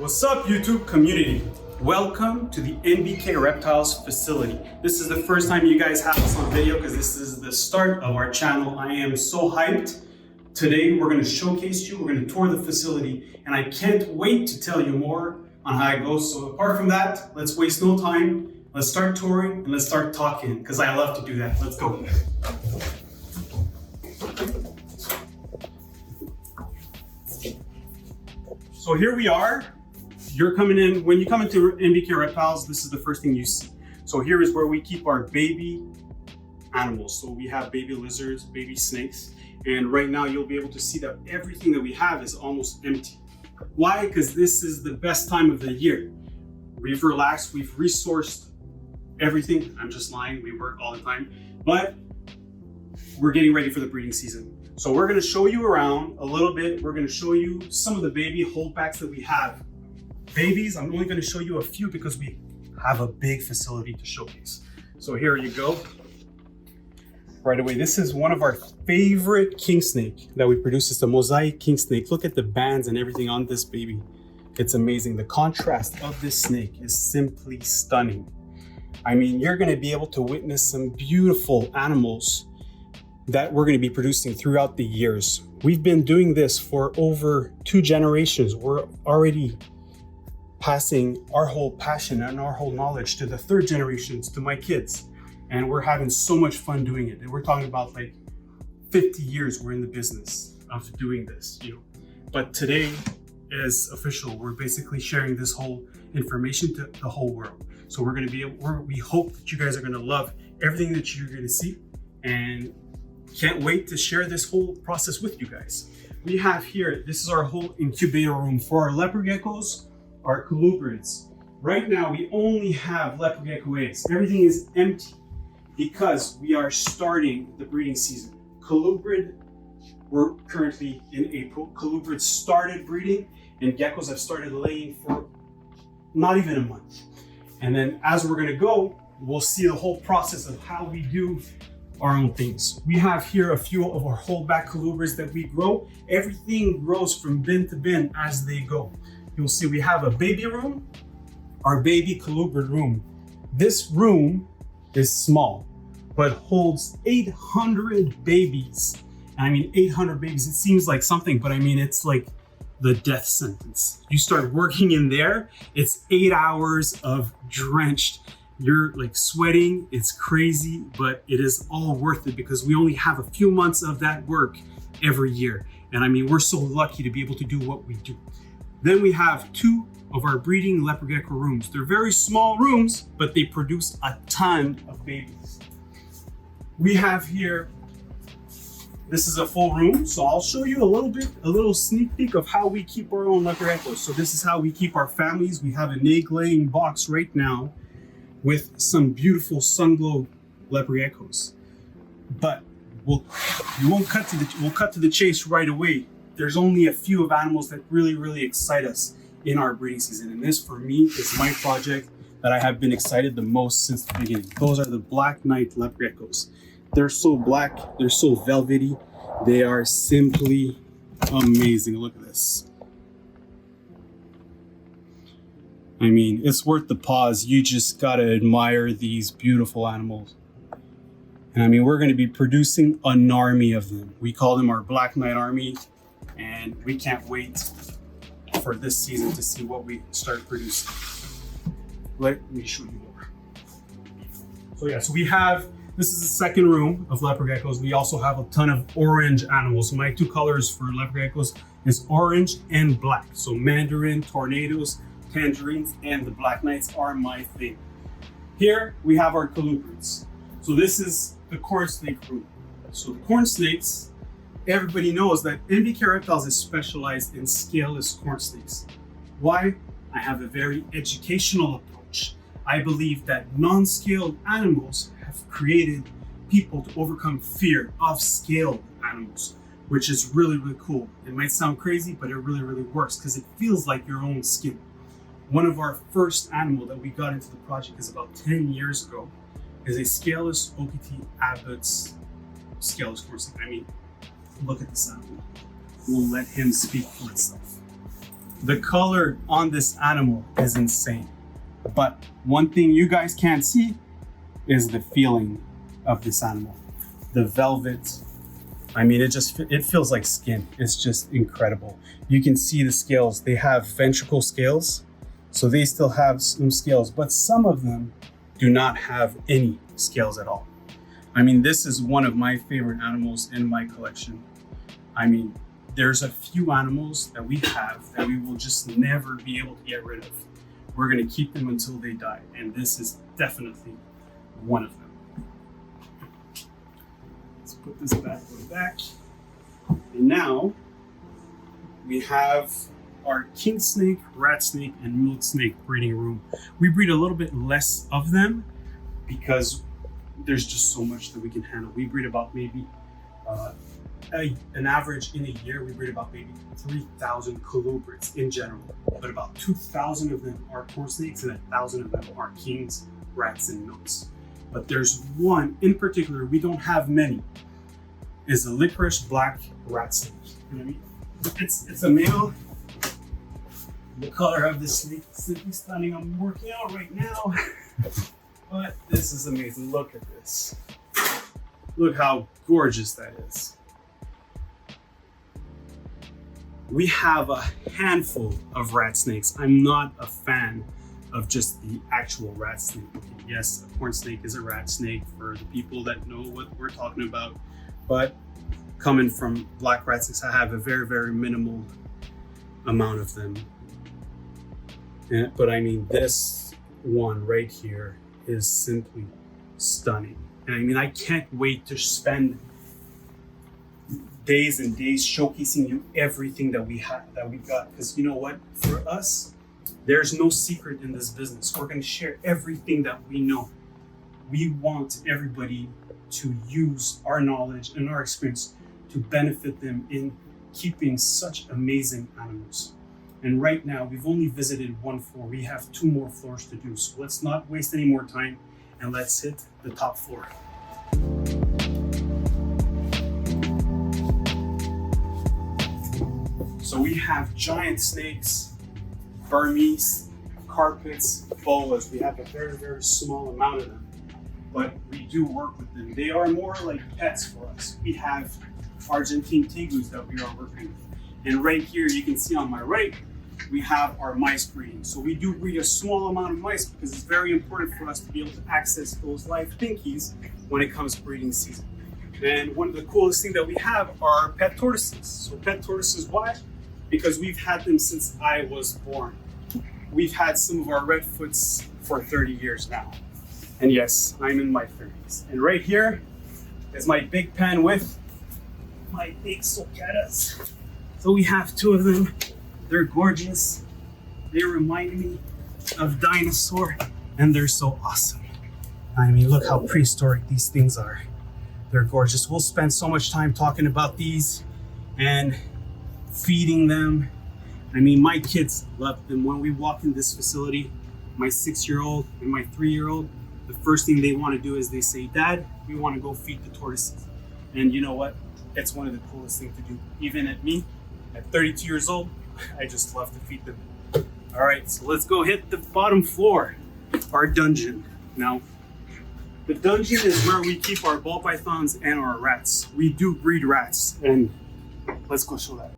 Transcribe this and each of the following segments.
What's up, YouTube community? Welcome to the NBK Reptiles facility. This is the first time you guys have us on video because this is the start of our channel. I am so hyped. Today we're going to showcase you, we're going to tour the facility, and I can't wait to tell you more on how it goes. So apart from that, let's waste no time. Let's start touring and let's start talking because I love to do that. Let's go. So here we are. You're coming in, when you come into NBK Reptiles, this is the first thing you see. So here is where we keep our baby animals. So we have baby lizards, baby snakes, and right now you'll be able to see that everything that we have is almost empty. Why? Because this is the best time of the year. We've relaxed, we've resourced everything. I'm just lying, we work all the time, but we're getting ready for the breeding season. So we're gonna show you around a little bit. We're gonna show you some of the baby holdbacks that we have. Babies, I'm only gonna show you a few because we have a big facility to showcase. So here you go. Right away, this is one of our favorite king snake that we produce. It's the mosaic king snake. Look at the bands and everything on this baby. It's amazing. The contrast of this snake is simply stunning. I mean, you're gonna be able to witness some beautiful animals that we're gonna be producing throughout the years. We've been doing this for over 2 generations. We're already passing our whole passion and our whole knowledge to the 3rd generations, to my kids. And we're having so much fun doing it. And we're talking about like 50 years we're in the business of doing this, you know. But today is official. We're basically sharing this whole information to the whole world. So we're gonna be, we hope that you guys are gonna love everything that you're gonna see, and can't wait to share this whole process with you guys. We have here, this is our whole incubator room for our leopard geckos, our colubrids. Right now, we only have leopard gecko eggs. Everything is empty because we are starting the breeding season. Colubrid, we're currently in April. Colubrid started breeding and geckos have started laying for not even a month. And then as we're gonna go, we'll see the whole process of how we do our own things. We have here a few of our holdback colubrids that we grow. Everything grows from bin to bin as they go. You'll see we have a baby room, our baby colubrid room. This room is small, but holds 800 babies. And I mean, 800 babies, it seems like something, but I mean, it's like the death sentence. You start working in there, it's 8 hours of drenched. You're like sweating, it's crazy, but it is all worth it because we only have a few months of that work every year. And I mean, we're so lucky to be able to do what we do. Then we have 2 of our breeding leopard gecko rooms. They're very small rooms, but they produce a ton of babies. We have here, this is a full room. So I'll show you a little sneak peek of how we keep our own leopard geckos. So this is how we keep our families. We have an egg laying box right now with some beautiful sun-glow leopard geckos. But we'll cut to the chase right away. There's only a few of animals that really excite us in our breeding season. And this for me is my project that I have been excited the most since the beginning. Those are the Black Knight leopard geckos. They're so black, they're so velvety. They are simply amazing. Look at this. I mean, it's worth the pause. You just gotta admire these beautiful animals. And I mean, we're gonna be producing an army of them. We call them our Black Knight Army, and we can't wait for this season to see what we start producing. Let me show you more. So yeah, so we have, this is the second room of leopard geckos. We also have a ton of orange animals. My 2 colors for leopard geckos is orange and black. So mandarin, tornadoes, tangerines, and the Black Knights are my thing. Here we have our colubrids. So this is the corn snake room. So the corn snakes, everybody knows that NBK Reptiles is specialized in scaleless corn snakes. Why? I have a very educational approach. I believe that non-scaled animals have created people to overcome fear of scaled animals, which is really cool. It might sound crazy, but it really works because it feels like your own skin. One of our first animal that we got into the project is about 10 years ago, is a scaleless OPT Abbott's scaleless corn snake. I mean, look at this animal. We'll let him speak for itself. The color on this animal is insane. But one thing you guys can't see is the feeling of this animal. The velvet, I mean, it feels like skin. It's just incredible. You can see the scales. They have ventricle scales, so they still have some scales, but some of them do not have any scales at all. I mean, this is one of my favorite animals in my collection. I mean, there's a few animals that we have that we will just never be able to get rid of. We're gonna keep them until they die, and this is definitely one of them. Let's put this bad boy back. And now we have our king snake, rat snake, and milk snake breeding room. We breed a little bit less of them because there's just so much that we can handle. We breed about maybe an average in a year, we breed about maybe 3,000 colubrids in general, but about 2,000 of them are corn snakes and 1,000 of them are kings, rats, and milks. But there's one in particular, we don't have many, is the licorice black rat snake. You know what I mean? It's a male. The color of the snake is simply stunning. I'm working out right now, but this is amazing. Look at this. Look how gorgeous that is. We have a handful of rat snakes. I'm not a fan of just the actual rat snake. Yes, a corn snake is a rat snake for the people that know what we're talking about. But coming from black rat snakes, I have a very, very minimal amount of them. But I mean, this one right here is simply stunning. And I mean, I can't wait to spend days and days showcasing you everything that we have, that we got. Because you know what? For us, there's no secret in this business. We're going to share everything that we know. We want everybody to use our knowledge and our experience to benefit them in keeping such amazing animals. And right now, we've only visited one floor. We have 2 more floors to do. So let's not waste any more time and let's hit the top floor. So we have giant snakes, Burmese, carpets, boas. We have a very, very small amount of them, but we do work with them. They are more like pets for us. We have Argentine tegus that we are working with. And right here, you can see on my right, we have our mice breeding. So we do breed a small amount of mice because it's very important for us to be able to access those live pinkies when it comes breeding season. And one of the coolest things that we have are pet tortoises. So pet tortoises, why? Because we've had them since I was born. We've had some of our redfoots for 30 years now. And yes, I'm in my 30s. And right here is my big pen with my big sulcatas. So we have 2 of them. They're gorgeous. They remind me of dinosaur, and they're so awesome. I mean, look how prehistoric these things are. They're gorgeous. We'll spend so much time talking about these and feeding them. I mean, my kids love them. When we walk in this facility, my 6-year-old and my 3-year-old, the first thing they want to do is they say, "Dad, we want to go feed the tortoises." And you know what? It's one of the coolest things to do. Even at me, at 32 years old, I just love to feed them. All right, so let's go hit the bottom floor, our dungeon. Now, the dungeon is where we keep our ball pythons and our rats. We do breed rats, and let's go show that.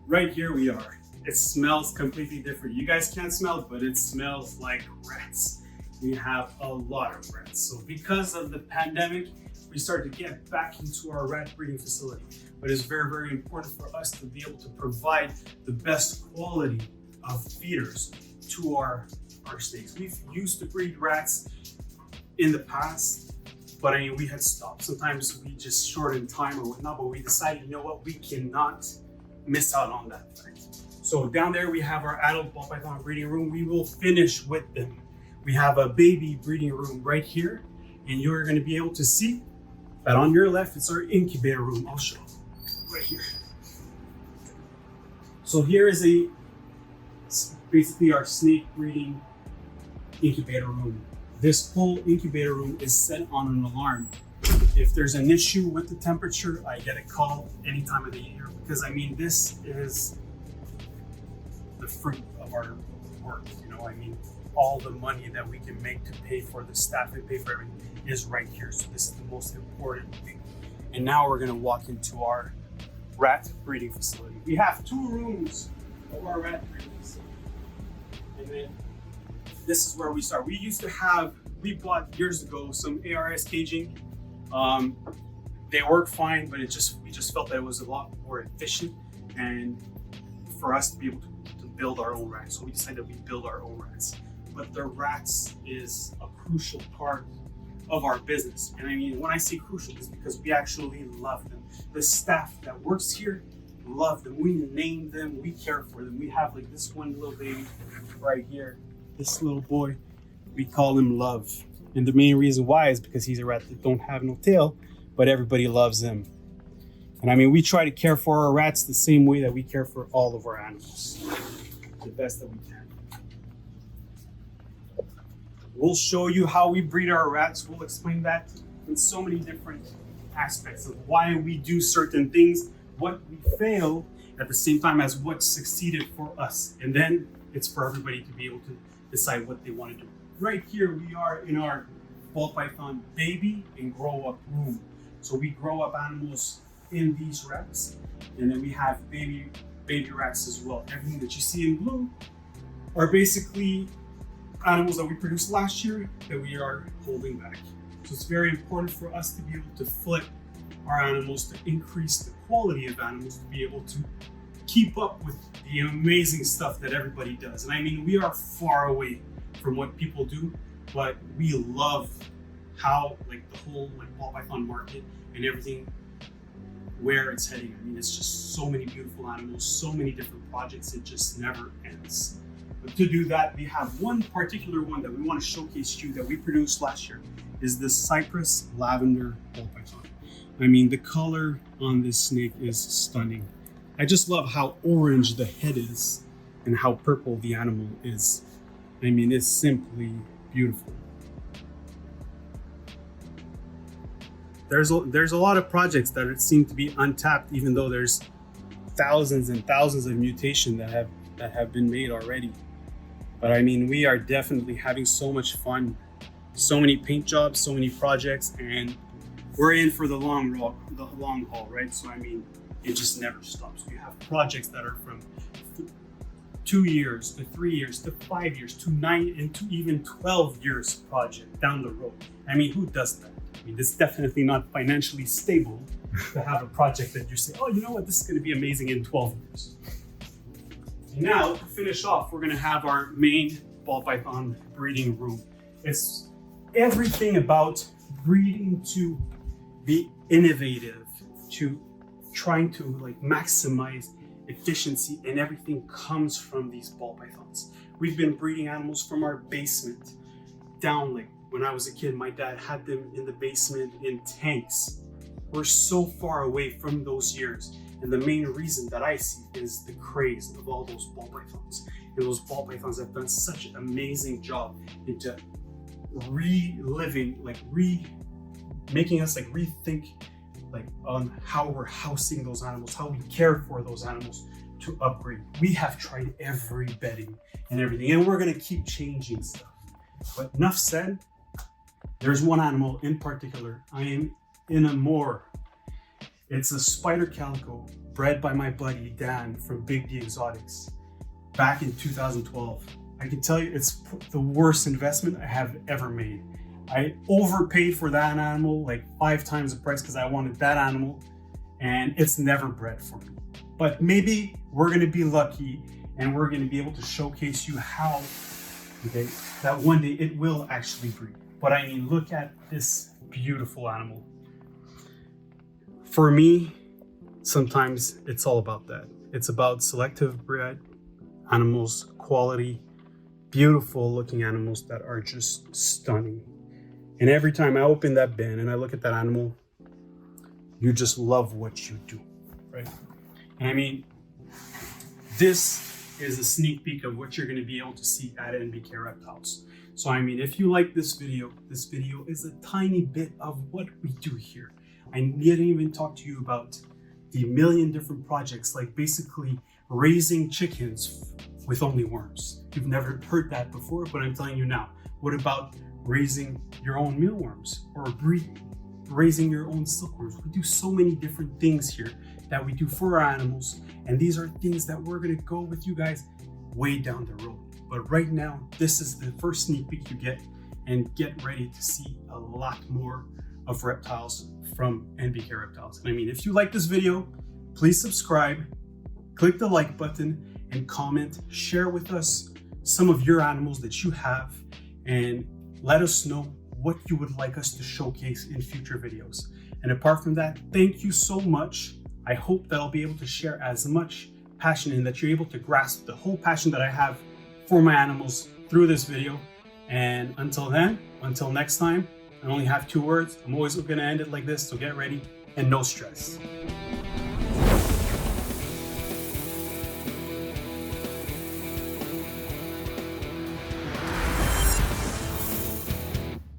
Right here we are. It smells completely different. You guys can't smell it, but it smells like rats. We have a lot of rats. So because of the pandemic, we started to get back into our rat breeding facility. But it's very, very important for us to be able to provide the best quality of feeders to our snakes. We've used to breed rats in the past, but I mean, we had stopped. Sometimes we just shortened time or whatnot, but we decided, you know what, we cannot miss out on that fact. So down there we have our adult ball python breeding room. We will finish with them. We have a baby breeding room right here, and you're going to be able to see that on your left, it's our incubator room. I'll show you right here. So here is a basically our snake breeding incubator room. This whole incubator room is set on an alarm. If there's an issue with the temperature, I get a call any time of the year, because I mean, this is the fruit of our work, you know, I mean, all the money that we can make to pay for the staff and pay for everything is right here. So this is the most important thing. And now we're gonna walk into our rat breeding facility. We have 2 rooms of our rat breeding facility. And then this is where we start. We bought years ago some ARS caging. They work fine, but we just felt that it was a lot more efficient and for us to be able to build our own rats. So we decided we build our own rats. But the rats is a crucial part of our business. And I mean, when I say crucial, it's because we actually love them. The staff that works here love them. We name them, we care for them. We have like this one little baby right here, this little boy, we call him Love. And the main reason why is because he's a rat that don't have no tail, but everybody loves him. And I mean, we try to care for our rats the same way that we care for all of our animals, the best that we can. We'll show you how we breed our rats. We'll explain that in so many different aspects of why we do certain things, what we fail, at the same time as what succeeded for us. And then it's for everybody to be able to decide what they want to do. Right here, we are in our ball python baby and grow up room. So we grow up animals in these racks, and then we have baby racks as well. Everything that you see in blue are basically animals that we produced last year that we are holding back. So it's very important for us to be able to flip our animals, to increase the quality of animals, to be able to keep up with the amazing stuff that everybody does. And I mean, we are far away from what people do, but we love how like the whole like ball python market and everything, where it's heading. I mean, it's just so many beautiful animals, so many different projects, it just never ends. But to do that, we have one particular one that we want to showcase to you that we produced last year, is this Cypress Lavender ball python. I mean, the color on this snake is stunning. I just love how orange the head is and how purple the animal is. I mean, it's simply beautiful. There's a lot of projects that seem to be untapped, even though there's thousands and thousands of mutations that have been made already. But I mean, we are definitely having so much fun, so many paint jobs, so many projects, and we're in for the long haul, right? So I mean, it just never stops. We have projects that are from 2 years to 3 years to 5 years to 9 and to even 12 years project down the road. I mean, who does that? I mean, it's definitely not financially stable to have a project that you say, oh, you know what, this is going to be amazing in 12 years. Now, to finish off, we're going to have our main ball python breeding room. It's everything about breeding to be innovative, to trying to like maximize efficiency, and everything comes from these ball pythons. We've been breeding animals from our basement down. Like when I was a kid, my dad had them in the basement in tanks. We're so far away from those years. And the main reason that I see is the craze of all those ball pythons. And those ball pythons have done such an amazing job into reliving, like making us like rethink like on how we're housing those animals, how we care for those animals to upgrade. We have tried every bedding and everything, and we're gonna keep changing stuff. But enough said, there's one animal in particular I am enamored. It's a spider calico bred by my buddy Dan from Big D Exotics back in 2012. I can tell you it's the worst investment I have ever made. I overpaid for that animal like 5 times the price because I wanted that animal, and it's never bred for me. But maybe we're gonna be lucky and we're gonna be able to showcase you how, okay, that one day it will actually breed. But I mean, look at this beautiful animal. For me, sometimes it's all about that. It's about selective bred animals, quality, beautiful looking animals that are just stunning. And every time I open that bin and I look at that animal, you just love what you do, right? And I mean, this is a sneak peek of what you're going to be able to see at NBK Reptiles. So I mean, if you like this video is a tiny bit of what we do here. I didn't even talk to you about the million different projects, like basically raising chickens with only worms. You've never heard that before, but I'm telling you now. What about raising your own mealworms or raising your own silkworms? We do so many different things here that we do for our animals, and these are things that we're gonna go with you guys way down the road. But right now, this is the first sneak peek you get, and get ready to see a lot more of reptiles from NBK Reptiles. And I mean, if you like this video, please subscribe, click the like button, and comment, share with us some of your animals that you have, and let us know what you would like us to showcase in future videos. And apart from that, thank you so much. I hope that I'll be able to share as much passion and that you're able to grasp the whole passion that I have for my animals through this video. And until then, until next time, I only have 2 words. I'm always gonna end it like this, so get ready and no stress.